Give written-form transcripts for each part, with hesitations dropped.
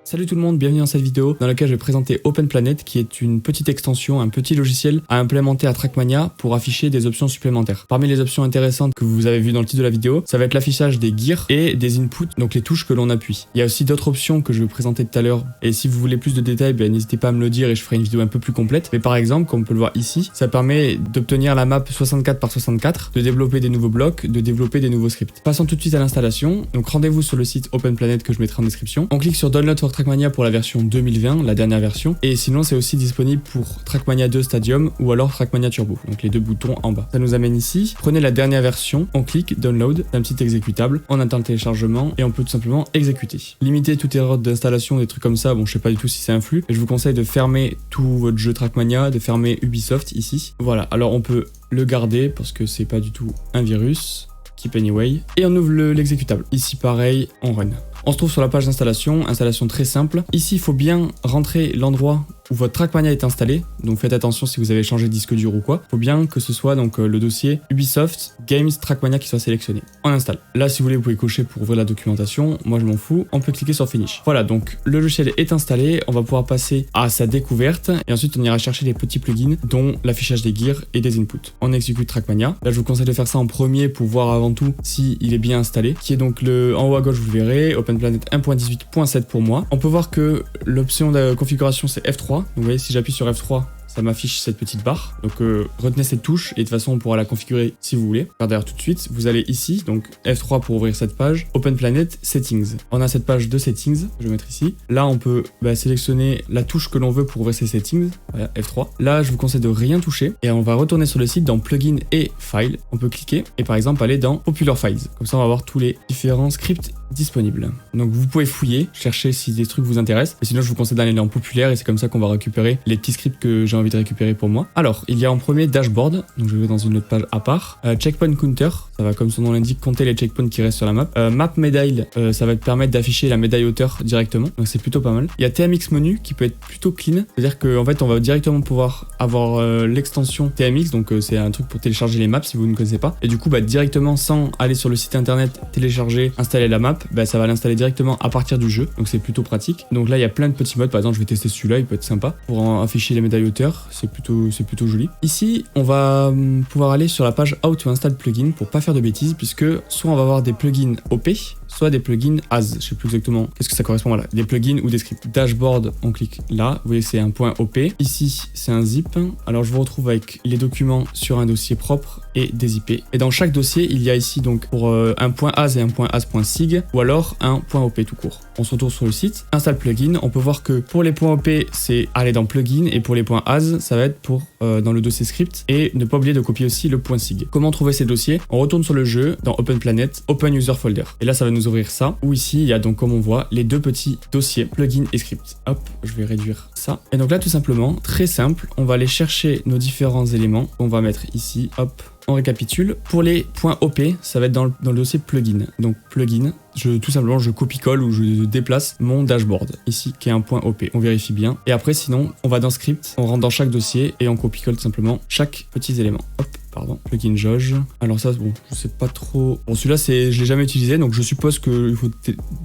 Salut tout le monde, bienvenue dans cette vidéo dans laquelle je vais présenter OpenPlanet qui est une petite extension, un petit logiciel à implémenter à Trackmania pour afficher des options supplémentaires. Parmi les options intéressantes que vous avez vues dans le titre de la vidéo, ça va être l'affichage des gears et des inputs, donc les touches que l'on appuie. Il y a aussi d'autres options que je vais vous présenter tout à l'heure et si vous voulez plus de détails, n'hésitez pas à me le dire et je ferai une vidéo un peu plus complète. Mais par exemple, comme on peut le voir ici, ça permet d'obtenir la map 64 par 64, de développer des nouveaux blocs, de développer des nouveaux scripts. Passons tout de suite à l'installation. Donc rendez-vous sur le site OpenPlanet que je mettrai en description. On clique sur Download for Trackmania pour la version 2020, la dernière version. Et sinon, c'est aussi disponible pour Trackmania 2 Stadium ou alors Trackmania Turbo. Donc les deux boutons en bas. Ça nous amène ici. Prenez la dernière version, on clique Download, un petit exécutable, on attend le téléchargement et on peut tout simplement exécuter. Limiter toute erreur d'installation, des trucs comme ça, bon je sais pas du tout si ça influe. Et je vous conseille de fermer tout votre jeu Trackmania, de fermer Ubisoft ici. Voilà, alors on peut le garder parce que c'est pas du tout un virus. Keep anyway. Et on ouvre l'exécutable. Ici pareil, on run. On se trouve sur la page d'installation, installation très simple. Ici, il faut bien rentrer l'endroit où votre Trackmania est installé. Donc faites attention si vous avez changé de disque dur ou quoi. Il faut bien que ce soit donc le dossier Ubisoft Games Trackmania qui soit sélectionné. On installe. Là, si vous voulez, vous pouvez cocher pour ouvrir la documentation. Moi, je m'en fous. On peut cliquer sur Finish. Voilà, donc le logiciel est installé. On va pouvoir passer à sa découverte. Et ensuite, on ira chercher les petits plugins, dont l'affichage des gears et des inputs. On exécute Trackmania. Là, je vous conseille de faire ça en premier pour voir avant tout s'il est bien installé. Qui est donc en haut à gauche, vous le verrez. OpenPlanet 1.18.7 pour moi. On peut voir que l'option de configuration, c'est F3. Donc vous voyez, si j'appuie sur F3, ça m'affiche cette petite barre. Donc retenez cette touche et de toute façon on pourra la configurer si vous voulez. Regardez d'ailleurs tout de suite, vous allez ici, donc F3 pour ouvrir cette page, OpenPlanet Settings. On a cette page de Settings, je vais mettre ici. Là on peut sélectionner la touche que l'on veut pour ouvrir ces settings, voilà, F3. Là je vous conseille de rien toucher et on va retourner sur le site dans Plugin et Files. On peut cliquer et par exemple aller dans Popular Files. Comme ça on va voir tous les différents scripts disponibles. Donc vous pouvez fouiller, chercher si des trucs vous intéressent. Et sinon je vous conseille d'aller dans Populaire et c'est comme ça qu'on va récupérer les petits scripts que j'ai envie de récupérer pour moi. Alors, il y a en premier Dashboard, donc je vais dans une autre page à part. Checkpoint Counter, ça va comme son nom l'indique compter les checkpoints qui restent sur la map. Map Médaille, ça va te permettre d'afficher la médaille hauteur directement, donc c'est plutôt pas mal. Il y a TMX Menu qui peut être plutôt clean, c'est-à-dire qu'en fait on va directement pouvoir avoir l'extension TMX, donc c'est un truc pour télécharger les maps si vous ne connaissez pas. Et du coup, directement sans aller sur le site internet, télécharger, installer la map, ça va l'installer directement à partir du jeu, donc c'est plutôt pratique. Donc là il y a plein de petits modes, par exemple je vais tester celui-là, il peut être sympa pour afficher les médailles hauteur, c'est plutôt joli. Ici, on va pouvoir aller sur la page How to Install Plugin pour pas faire de bêtises, puisque soit on va avoir des plugins OP, soit des plugins AS. Je sais plus exactement qu'est-ce que ça correspond là. Des plugins ou des scripts. Dashboard, on clique là. Vous voyez, c'est un point OP. Ici, c'est un zip. Alors, je vous retrouve avec les documents sur un dossier propre et des IP. Et dans chaque dossier, il y a ici donc pour un point AS et un point AS.sig ou alors un point OP tout court. On se retourne sur le site. Install plugin. On peut voir que pour les points OP, c'est aller dans plugin et pour les points AS, ça va être pour dans le dossier script et ne pas oublier de copier aussi le point .sig. Comment trouver ces dossiers? On retourne sur le jeu dans OpenPlanet, Open User Folder. Et là, ça va nous ouvrir ça, où ici, il y a donc, comme on voit, les deux petits dossiers, plugin et script. Hop, je vais réduire ça. Et donc là, tout simplement, très simple, on va aller chercher nos différents éléments. On va mettre ici, hop. On récapitule. Pour les points OP, ça va être dans le dossier plugin. Donc plugin, tout simplement je copie-colle ou je déplace mon dashboard ici qui est un point OP. On vérifie bien. Et après sinon, on va dans script, on rentre dans chaque dossier et on copie-colle tout simplement chaque petit élément. Hop. Pardon, plugin jauge. Alors ça, bon, je sais pas trop. Bon, celui-là, je l'ai jamais utilisé, donc je suppose qu'il faut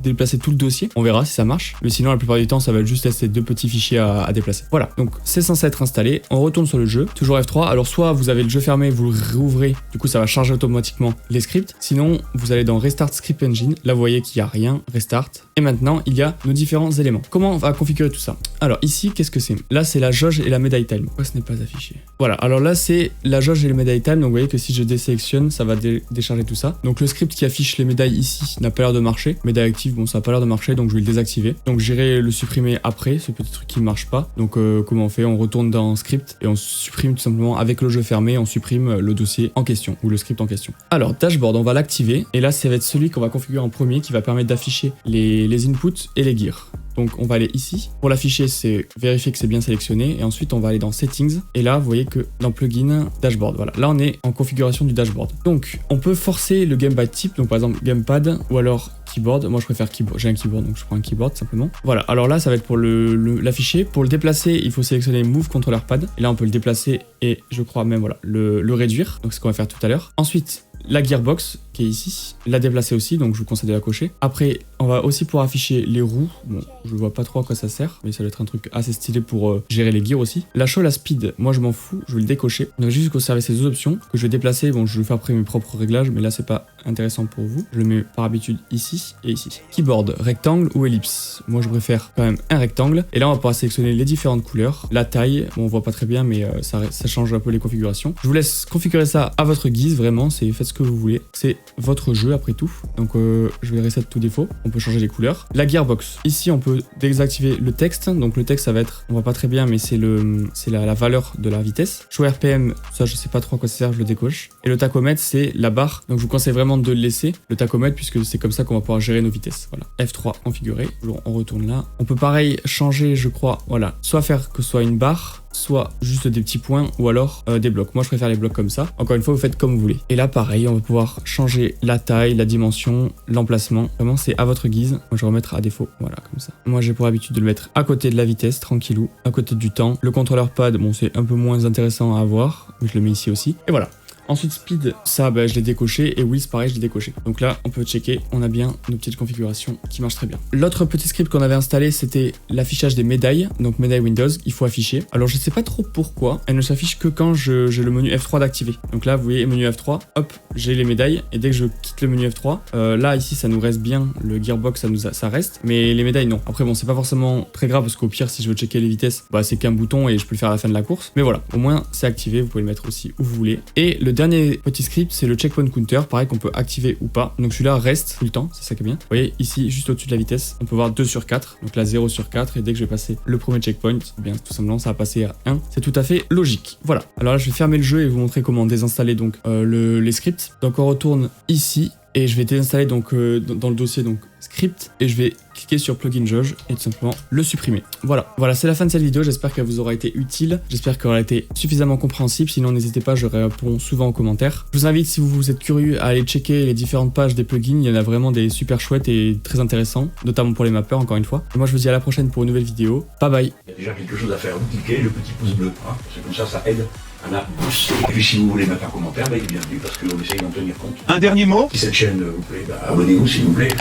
déplacer tout le dossier. On verra si ça marche. Mais sinon, la plupart du temps, ça va juste être ces deux petits fichiers à déplacer. Voilà, donc c'est censé être installé. On retourne sur le jeu, toujours F3. Alors soit vous avez le jeu fermé, vous le réouvrez, du coup ça va charger automatiquement les scripts. Sinon, vous allez dans Restart Script Engine. Là, vous voyez qu'il n'y a rien. Restart. Et maintenant, il y a nos différents éléments. Comment on va configurer tout ça? Alors ici, qu'est-ce que c'est? Là, c'est la jauge et la médaille time. Pourquoi ce n'est pas affiché? Voilà, alors là, c'est la jauge et le médaille time. Donc vous voyez que si je désélectionne, ça va décharger tout ça. Donc le script qui affiche les médailles ici n'a pas l'air de marcher. Médaille active, bon, ça n'a pas l'air de marcher, donc je vais le désactiver. Donc j'irai le supprimer après, ce petit truc qui ne marche pas. Donc comment on fait? On retourne dans script et on supprime tout simplement avec le jeu fermé, on supprime le dossier en question ou le script en question. Alors dashboard, on va l'activer et là ça va être celui qu'on va configurer en premier qui va permettre d'afficher les inputs et les gears. Donc on va aller ici. Pour l'afficher, c'est vérifier que c'est bien sélectionné. Et ensuite, on va aller dans Settings. Et là, vous voyez que dans Plugin, Dashboard. Voilà, là on est en configuration du dashboard. Donc on peut forcer le gamepad type. Donc par exemple, gamepad ou alors keyboard. Moi je préfère keyboard. J'ai un keyboard, donc je prends un keyboard simplement. Voilà, alors là, ça va être pour l'afficher. Pour le déplacer, il faut sélectionner Move Controller Pad. Et là, on peut le déplacer et je crois même voilà, le réduire. Donc c'est ce qu'on va faire tout à l'heure. Ensuite, la gearbox. qui est ici, la déplacer aussi, donc je vous conseille de la cocher. Après, on va aussi pouvoir afficher les roues. Bon, je vois pas trop à quoi ça sert, mais ça doit être un truc assez stylé pour gérer les gears aussi. La show, la speed, moi je m'en fous, je vais le décocher. On va juste conserver ces deux options que je vais déplacer. Bon, je vais faire après mes propres réglages, mais là c'est pas intéressant pour vous. Je le mets par habitude ici et ici. Keyboard, rectangle ou ellipse. Moi je préfère quand même un rectangle. Et là on va pouvoir sélectionner les différentes couleurs, la taille. Bon, on voit pas très bien, mais ça change un peu les configurations. Je vous laisse configurer ça à votre guise, vraiment. Faites ce que vous voulez. C'est votre jeu après tout. Donc je vais reset tout défaut. On peut changer les couleurs. La gearbox. Ici on peut désactiver le texte. Donc le texte ça va être, on voit pas très bien, mais c'est la valeur de la vitesse. Show RPM, ça je sais pas trop à quoi ça sert, je le décoche. Et le tachomètre c'est la barre. Donc je vous conseille vraiment de le laisser, le tachomètre, puisque c'est comme ça qu'on va pouvoir gérer nos vitesses. Voilà. F3 configuré. Bon, on retourne là. On peut pareil changer, je crois, voilà. Soit faire que ce soit une barre, soit juste des petits points, ou alors des blocs. Moi je préfère les blocs comme ça. Encore une fois, vous faites comme vous voulez. Et là pareil, on va pouvoir changer la taille, la dimension, l'emplacement. Vraiment c'est à votre guise. Moi je vais remettre à défaut, voilà, comme ça. Moi j'ai pour habitude de le mettre à côté de la vitesse, tranquillou, à côté du temps. Le contrôleur pad, bon c'est un peu moins intéressant à avoir, mais je le mets ici aussi. Et voilà. Ensuite speed, ça je l'ai décoché, et wheels pareil je l'ai décoché. Donc là on peut checker, on a bien nos petites configurations qui marchent très bien. L'autre petit script qu'on avait installé, c'était l'affichage des médailles, donc médailles Windows, il faut afficher. Alors je sais pas trop pourquoi, elle ne s'affiche que quand j'ai le menu F3 d'activer. Donc là vous voyez menu F3, hop, j'ai les médailles, et dès que je quitte le menu F3, là ici ça nous reste bien, le gearbox ça reste, mais les médailles non. Après bon c'est pas forcément très grave, parce qu'au pire si je veux checker les vitesses, c'est qu'un bouton et je peux le faire à la fin de la course. Mais voilà, au moins c'est activé, vous pouvez le mettre aussi où vous voulez. Et le dernier petit script, c'est le checkpoint counter, pareil qu'on peut activer ou pas. Donc celui-là reste tout le temps, c'est ça qui est bien. Vous voyez ici, juste au-dessus de la vitesse, on peut voir 2 sur 4, donc là 0 sur 4, et dès que je vais passer le premier checkpoint, bien tout simplement ça va passer à 1. C'est tout à fait logique. Voilà, alors là je vais fermer le jeu et vous montrer comment désinstaller donc les scripts. Donc on retourne ici, et je vais désinstaller donc dans le dossier donc script, et je vais cliquer sur plugin jauge et tout simplement le supprimer. Voilà, c'est la fin de cette vidéo, j'espère qu'elle vous aura été utile, j'espère qu'elle aura été suffisamment compréhensible, sinon n'hésitez pas, je réponds souvent en commentaire. Je vous invite, si vous êtes curieux, à aller checker les différentes pages des plugins, il y en a vraiment des super chouettes et très intéressants, notamment pour les mappeurs encore une fois. Et moi je vous dis à la prochaine pour une nouvelle vidéo, bye bye. Il y a déjà quelque chose à faire, vous cliquez le petit pouce bleu, hein, c'est comme ça aide à la pouce. Et puis si vous voulez mettre un commentaire, il est bienvenu parce qu'on essaye d'en tenir compte. Un dernier mot? Si cette chaîne vous plaît, abonnez-vous s'il vous plaît.